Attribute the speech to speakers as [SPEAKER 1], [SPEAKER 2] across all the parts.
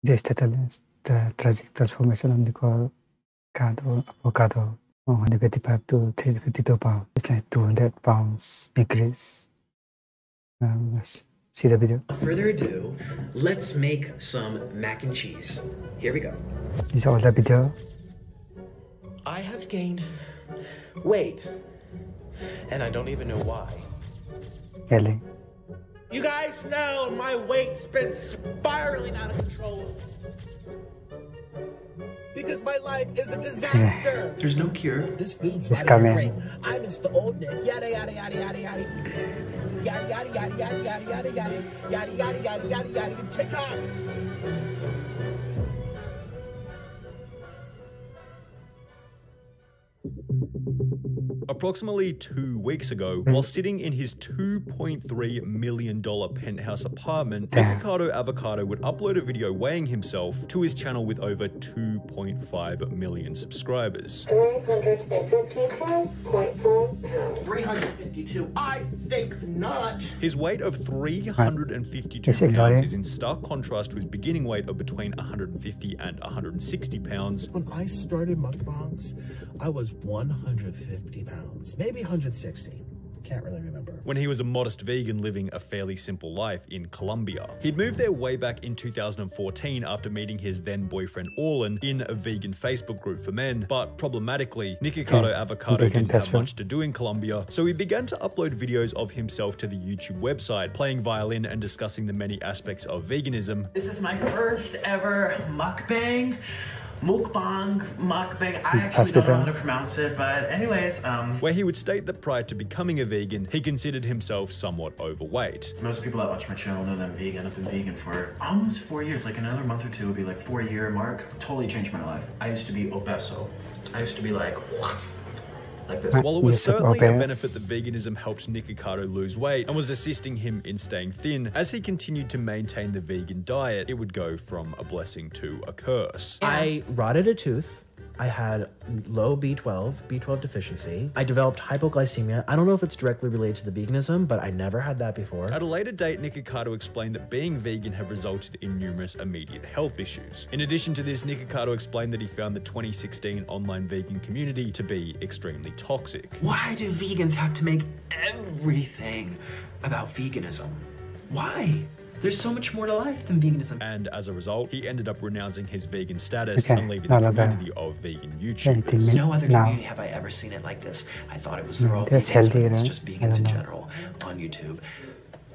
[SPEAKER 1] This title is The Tragic Transformation of Nikocado Avocado from 155 to 352 pounds. It's like 200 pounds increase. Let's see the video.
[SPEAKER 2] Without further ado, let's make some mac and cheese. Here we go.
[SPEAKER 1] This is all the video.
[SPEAKER 2] I have gained weight, and I don't even know why.
[SPEAKER 1] Yelling.
[SPEAKER 3] You guys know my weight's been spiraling out of control. Because my life is a disaster.
[SPEAKER 2] There's no cure.
[SPEAKER 3] This food's
[SPEAKER 1] It's
[SPEAKER 3] probably
[SPEAKER 1] coming.
[SPEAKER 3] great. I miss the old Nick. Yada yada yada yada yada. Yada yada yada yada yada yada yada. Yada yada yada yada yada. TikTok.
[SPEAKER 4] Approximately 2 weeks ago, while sitting in his $2.3 million penthouse apartment, Nikocado Avocado would upload a video weighing himself to his channel with over 2.5 million subscribers.
[SPEAKER 5] 352.4 pounds.
[SPEAKER 3] 352. I think not.
[SPEAKER 4] His weight of 352 pounds is in stark contrast to his beginning weight of between 150 and 160 pounds.
[SPEAKER 3] When I started mukbangs, I was 150 pounds, maybe 160. Can't really remember.
[SPEAKER 4] When he was a modest vegan living a fairly simple life in Colombia. He'd moved there way back in 2014 after meeting his then boyfriend Orlin in a vegan Facebook group for men, but problematically, Nikocado Avocado didn't have much to do in Colombia, so he began to upload videos of himself to the YouTube website, playing violin and discussing the many aspects of veganism.
[SPEAKER 2] This is my first ever mukbang. Mukbang. I actually don't know how to pronounce it, but anyways,
[SPEAKER 4] where he would state that prior to becoming a vegan, he considered himself somewhat overweight.
[SPEAKER 2] Most people that watch my channel know that I'm vegan. I've been vegan for almost 4 years, like another month or two will be like 4-year mark. Totally changed my life. I used to be obeso. I used to be like this.
[SPEAKER 4] While it was certainly a benefit that veganism helped Nikocado lose weight and was assisting him in staying thin, as he continued to maintain the vegan diet, it would go from a blessing to a curse.
[SPEAKER 6] I rotted a tooth. I had low B12 deficiency. I developed hypoglycemia. I don't know if it's directly related to the veganism, but I never had that before.
[SPEAKER 4] At a later date, Nikocado explained that being vegan had resulted in numerous immediate health issues. In addition to this, Nikocado explained that he found the 2016 online vegan community to be extremely toxic.
[SPEAKER 2] Why do vegans have to make everything about veganism? Why? There's so much more to life than veganism.
[SPEAKER 4] And as a result, he ended up renouncing his vegan status and leaving the community of vegan YouTubers.
[SPEAKER 2] No other community have I ever seen it like this. I thought it was the world vegans, it's just vegans in general on YouTube.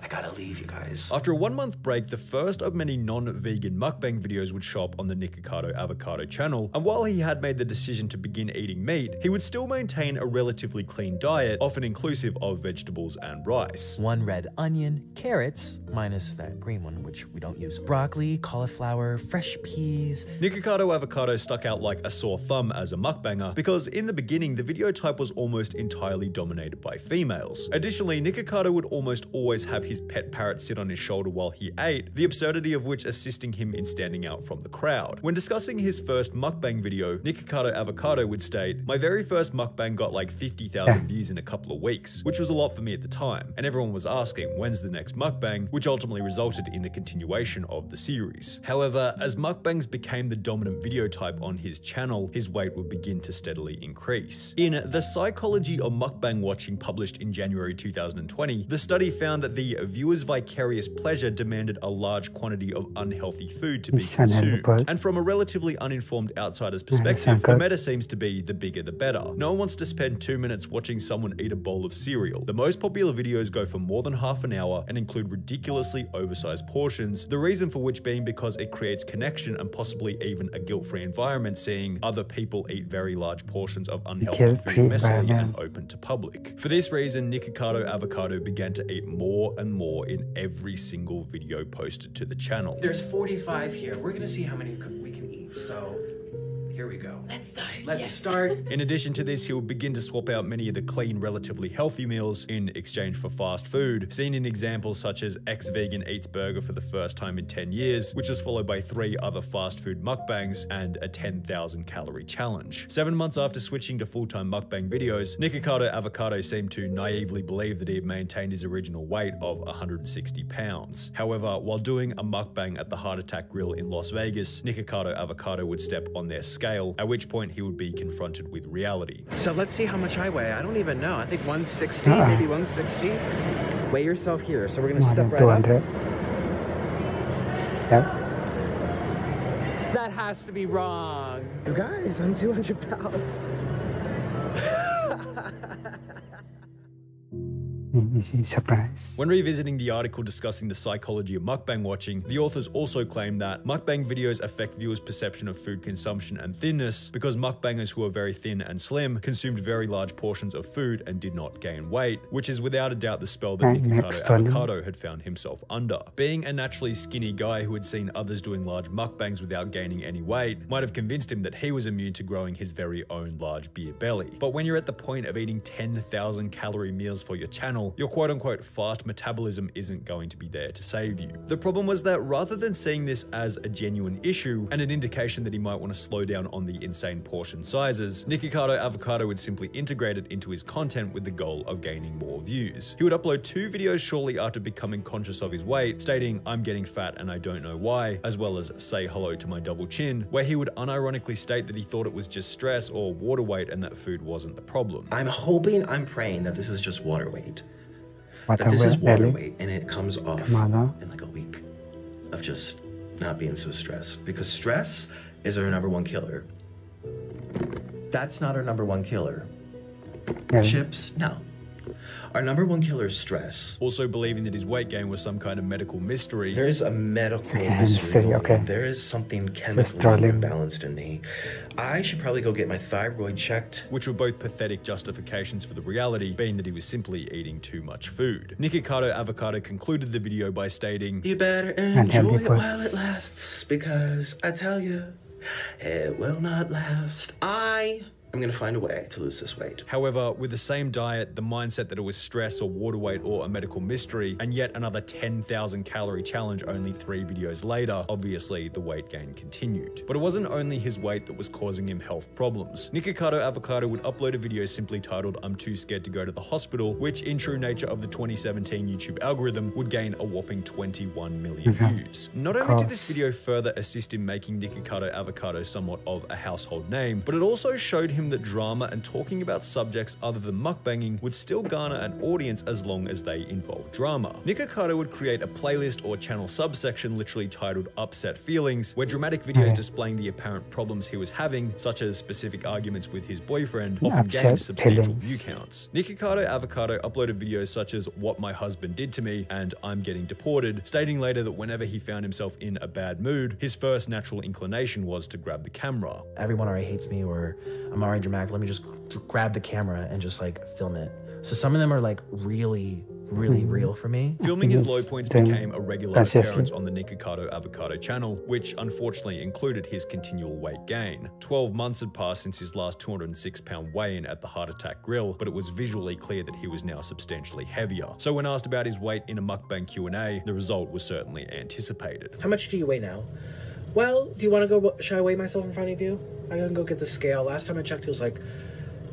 [SPEAKER 2] I gotta leave, you guys.
[SPEAKER 4] After a 1-month break, the first of many non-vegan mukbang videos would show up on the Nikocado Avocado channel, and while he had made the decision to begin eating meat, he would still maintain a relatively clean diet, often inclusive of vegetables and rice.
[SPEAKER 6] 1 red onion, carrots, minus that green one, which we don't use, broccoli, cauliflower, fresh peas.
[SPEAKER 4] Nikocado Avocado stuck out like a sore thumb as a mukbanger, because in the beginning, the video type was almost entirely dominated by females. Additionally, Nikocado would almost always have his pet parrot sit on his shoulder while he ate, the absurdity of which assisting him in standing out from the crowd. When discussing his first mukbang video, Nikocado Avocado would state, "My very first mukbang got like 50,000 views in a couple of weeks, which was a lot for me at the time, and everyone was asking, when's the next mukbang?" which ultimately resulted in the continuation of the series. However, as mukbangs became the dominant video type on his channel, his weight would begin to steadily increase. In The Psychology of Mukbang Watching, published in January 2020, the study found that the viewers' vicarious pleasure demanded a large quantity of unhealthy food to be consumed. And from a relatively uninformed outsider's perspective, the meta seems to be the bigger the better. No one wants to spend 2 minutes watching someone eat a bowl of cereal. The most popular videos go for more than half an hour and include ridiculously oversized portions, the reason for which being because it creates connection and possibly even a guilt-free environment, seeing other people eat very large portions of unhealthy food messily and open to public. For this reason, Nikocado Avocado began to eat more and more in every single video posted to the channel.
[SPEAKER 2] There's 45 here. We're gonna see how many we can eat. So
[SPEAKER 6] Here we go.
[SPEAKER 3] Let's start.
[SPEAKER 6] Let's start.
[SPEAKER 4] In addition to this, he would begin to swap out many of the clean, relatively healthy meals in exchange for fast food, seen in examples such as ex-vegan eats burger for the first time in 10 years, which was followed by 3 other fast food mukbangs and a 10,000 calorie challenge. 7 months after switching to full-time mukbang videos, Nikocado Avocado seemed to naively believe that he had maintained his original weight of 160 pounds. However, while doing a mukbang at the Heart Attack Grill in Las Vegas, Nikocado Avocado would step on their scale, at which point he would be confronted with reality.
[SPEAKER 6] So let's see how much I weigh. I don't even know. I think 160, maybe 160. Weigh yourself here. So we're gonna step right up.
[SPEAKER 1] Yep.
[SPEAKER 6] That has to be wrong. You guys, I'm 200 pounds.
[SPEAKER 1] Easy surprise.
[SPEAKER 4] When revisiting the article discussing the psychology of mukbang watching, the authors also claim that mukbang videos affect viewers' perception of food consumption and thinness because mukbangers who are very thin and slim consumed very large portions of food and did not gain weight, which is without a doubt the spell that Nikocado Avocado had found himself under. Being a naturally skinny guy who had seen others doing large mukbangs without gaining any weight might have convinced him that he was immune to growing his very own large beer belly. But when you're at the point of eating 10,000 calorie meals for your channel, your quote-unquote fast metabolism isn't going to be there to save you. The problem was that rather than seeing this as a genuine issue and an indication that he might want to slow down on the insane portion sizes, Nikocado Avocado would simply integrate it into his content with the goal of gaining more views. He would upload 2 videos shortly after becoming conscious of his weight, stating, "I'm getting fat and I don't know why," as well as "say hello to my double chin," where he would unironically state that he thought it was just stress or water weight and that food wasn't the problem.
[SPEAKER 2] I'm hoping, I'm praying that this is just water weight.
[SPEAKER 1] What
[SPEAKER 2] That this is water weight and it comes off in like a week of just not being so stressed. Because stress is our #1 killer. That's not our #1 killer. Chips? No. Our #1 killer is stress.
[SPEAKER 4] Also believing that his weight gain was some kind of medical mystery.
[SPEAKER 2] There is a medical mystery.
[SPEAKER 1] Okay.
[SPEAKER 2] There is something chemically imbalanced in me. I should probably go get my thyroid checked.
[SPEAKER 4] Which were both pathetic justifications for the reality, being that he was simply eating too much food. Nikocado Avocado concluded the video by stating,
[SPEAKER 2] "You better enjoy it while it lasts, because I tell you, it will not last. I'm gonna find a way to lose this weight."
[SPEAKER 4] However, with the same diet, the mindset that it was stress or water weight or a medical mystery, and yet another 10,000 calorie challenge only 3 videos later, obviously the weight gain continued. But it wasn't only his weight that was causing him health problems. Nikocado Avocado would upload a video simply titled "I'm too scared to go to the hospital," which in true nature of the 2017 YouTube algorithm would gain a whopping 21 million views. Not only did this video further assist in making Nikocado Avocado somewhat of a household name, but it also showed him that drama and talking about subjects other than mukbanging would still garner an audience as long as they involve drama. Nikocado would create a playlist or channel subsection literally titled "Upset Feelings," where dramatic videos displaying the apparent problems he was having, such as specific arguments with his boyfriend, often gained substantial view counts. Nikocado Avocado uploaded videos such as "What My Husband Did to Me" and "I'm Getting Deported," stating later that whenever he found himself in a bad mood, his first natural inclination was to grab the camera.
[SPEAKER 6] Everyone already hates me, or I'm already dramatic. Let me just grab the camera and just like film it. So some of them are like really real for me.
[SPEAKER 4] Filming his low points became a regular occurrence on the Nikocado Avocado channel, which unfortunately included his continual weight gain. 12 months had passed since his last 206-pound weigh-in at the Heart Attack Grill, but it was visually clear that he was now substantially heavier. So when asked about his weight in a mukbang Q&A, the result was certainly anticipated.
[SPEAKER 6] How much do you weigh now? Well, do you want to go, should I weigh myself in front of you? I'm gonna go get the scale. Last time I checked, it was like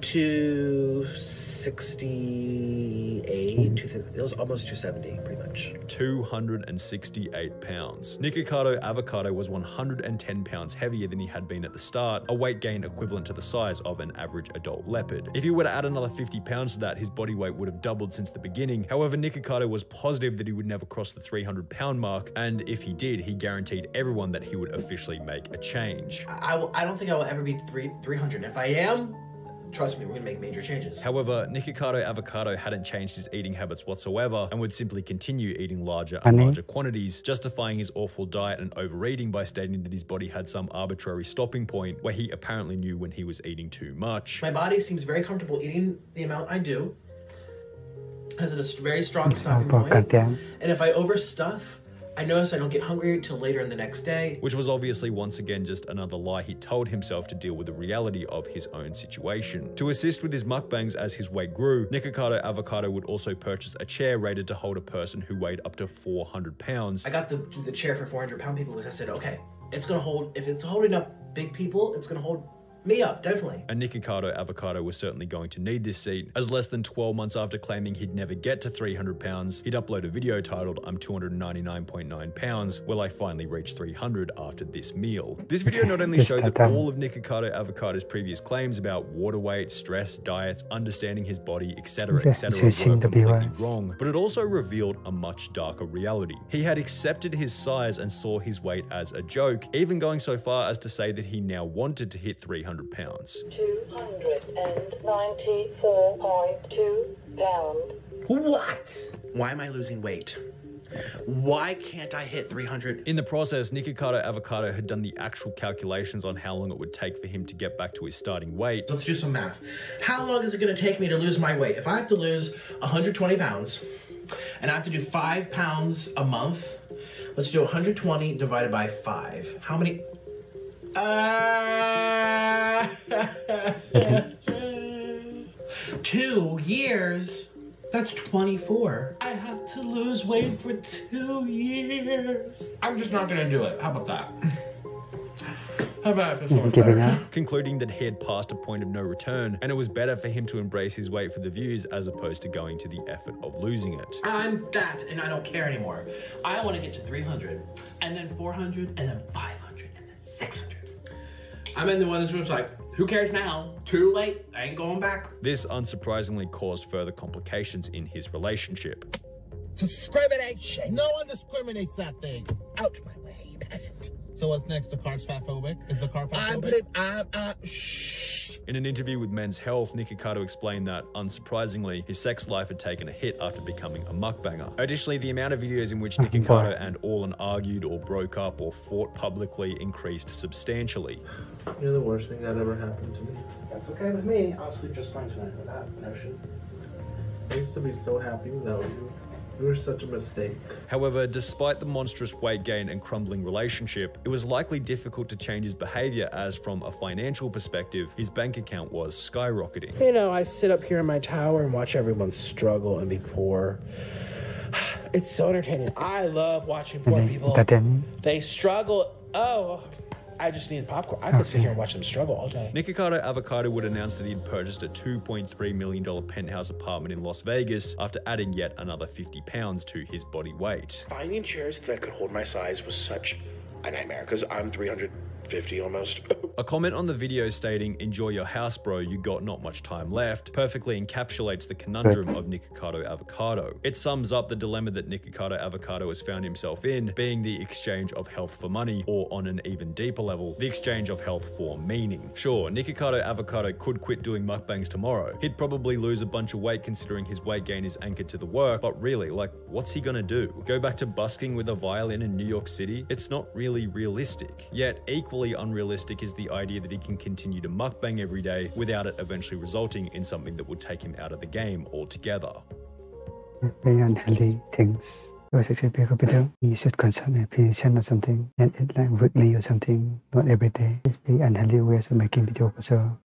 [SPEAKER 6] 268, it was almost 270, pretty much.
[SPEAKER 4] 268 pounds. Nikocado Avocado was 110 pounds heavier than he had been at the start, a weight gain equivalent to the size of an average adult leopard. If he were to add another 50 pounds to that, his body weight would have doubled since the beginning. However, Nikocado was positive that he would never cross the 300-pound mark, and if he did, he guaranteed everyone that he would officially make a change.
[SPEAKER 6] I don't think I will ever beat 300. If I am, trust me, we're gonna make major changes.
[SPEAKER 4] However, Nikocado Avocado hadn't changed his eating habits whatsoever and would simply continue eating larger and larger quantities, justifying his awful diet and overeating by stating that his body had some arbitrary stopping point where he apparently knew when he was eating too much.
[SPEAKER 6] My body seems very comfortable eating the amount I do, has a very strong stopping point, and if I overstuff, I noticed I don't get hungry till later in the next day.
[SPEAKER 4] Which was obviously once again just another lie he told himself to deal with the reality of his own situation. To assist with his mukbangs as his weight grew, Nikocado Avocado would also purchase a chair rated to hold a person who weighed up to 400 pounds.
[SPEAKER 6] I got the chair for 400-pound people because I said, okay, it's gonna hold, if it's holding up big people, it's gonna hold me up, definitely.
[SPEAKER 4] And Nikocado Avocado was certainly going to need this seat, as less than 12 months after claiming he'd never get to 300 pounds, he'd upload a video titled "I'm 299.9 pounds, will I finally reach 300 after this meal?" This video not only showed that all of Nikocado Avocado's previous claims about water weight, stress, diets, understanding his body, etc., etc. were completely wrong, but it also revealed a much darker reality. He had accepted his size and saw his weight as a joke, even going so far as to say that he now wanted to hit 300 pounds.
[SPEAKER 5] 294.2 pounds.
[SPEAKER 6] What? Why am I losing weight? Why can't I hit 300?
[SPEAKER 4] In the process, Nikocado Avocado had done the actual calculations on how long it would take for him to get back to his starting weight.
[SPEAKER 6] Let's do some math. How long is it going to take me to lose my weight? If I have to lose 120 pounds and I have to do 5 pounds a month, let's do 120 divided by 5. How many? 2 years? That's 24. I have to lose weight for 2 years. I'm just not gonna do it. How about that? How about if it's better?
[SPEAKER 4] Concluding that he had passed a point of no return, and it was better for him to embrace his weight for the views as opposed to going to the effort of losing it.
[SPEAKER 6] I'm that, and I don't care anymore. I want to get to 300, and then 400, and then 500, and then 600. I'm in the one that's like, who cares now? Too late. I ain't going back.
[SPEAKER 4] This unsurprisingly caused further complications in his relationship.
[SPEAKER 3] Discrimination. No one discriminates that thing. Out my way, peasant.
[SPEAKER 7] So what's next? The car's fatphobic? Is the car fatphobic?
[SPEAKER 3] Shh.
[SPEAKER 4] In an interview with Men's Health, Nikocado explained that, unsurprisingly, his sex life had taken a hit after becoming a mukbanger. Additionally, the amount of videos in which Nikocado and Orlan argued or broke up or fought publicly increased substantially.
[SPEAKER 7] You're the worst thing that ever happened to me.
[SPEAKER 6] That's okay with me. I'll sleep just fine tonight without notion.
[SPEAKER 7] I used to be so happy without you. You were such a mistake.
[SPEAKER 4] However, despite the monstrous weight gain and crumbling relationship, it was likely difficult to change his behavior as, from a financial perspective, his bank account was skyrocketing.
[SPEAKER 6] You know, I sit up here in my tower and watch everyone struggle and be poor. It's so entertaining. I love watching poor people. They struggle. Oh, I just need popcorn. I could sit here and watch them struggle all day.
[SPEAKER 4] Nikocado Avocado would announce that he'd purchased a $2.3 million penthouse apartment in Las Vegas after adding yet another 50 pounds to his body weight.
[SPEAKER 6] Finding chairs that could hold my size was such a nightmare because I'm 350 almost.
[SPEAKER 4] A comment on the video stating, "Enjoy your house, bro, you got not much time left," perfectly encapsulates the conundrum of Nikocado Avocado. It sums up the dilemma that Nikocado Avocado has found himself in, being the exchange of health for money, or on an even deeper level, the exchange of health for meaning. Sure, Nikocado Avocado could quit doing mukbangs tomorrow. He'd probably lose a bunch of weight considering his weight gain is anchored to the work, but really, like, what's he gonna do? Go back to busking with a violin in New York City? It's not really realistic. Yet, equally unrealistic is the idea that he can continue to mukbang every day without it eventually resulting in something that would take him out of the game altogether.
[SPEAKER 1] Very unhealthy things. You should consume if you send something and eat like weekly or something, not every day. It's very unhealthy ways of making video. So,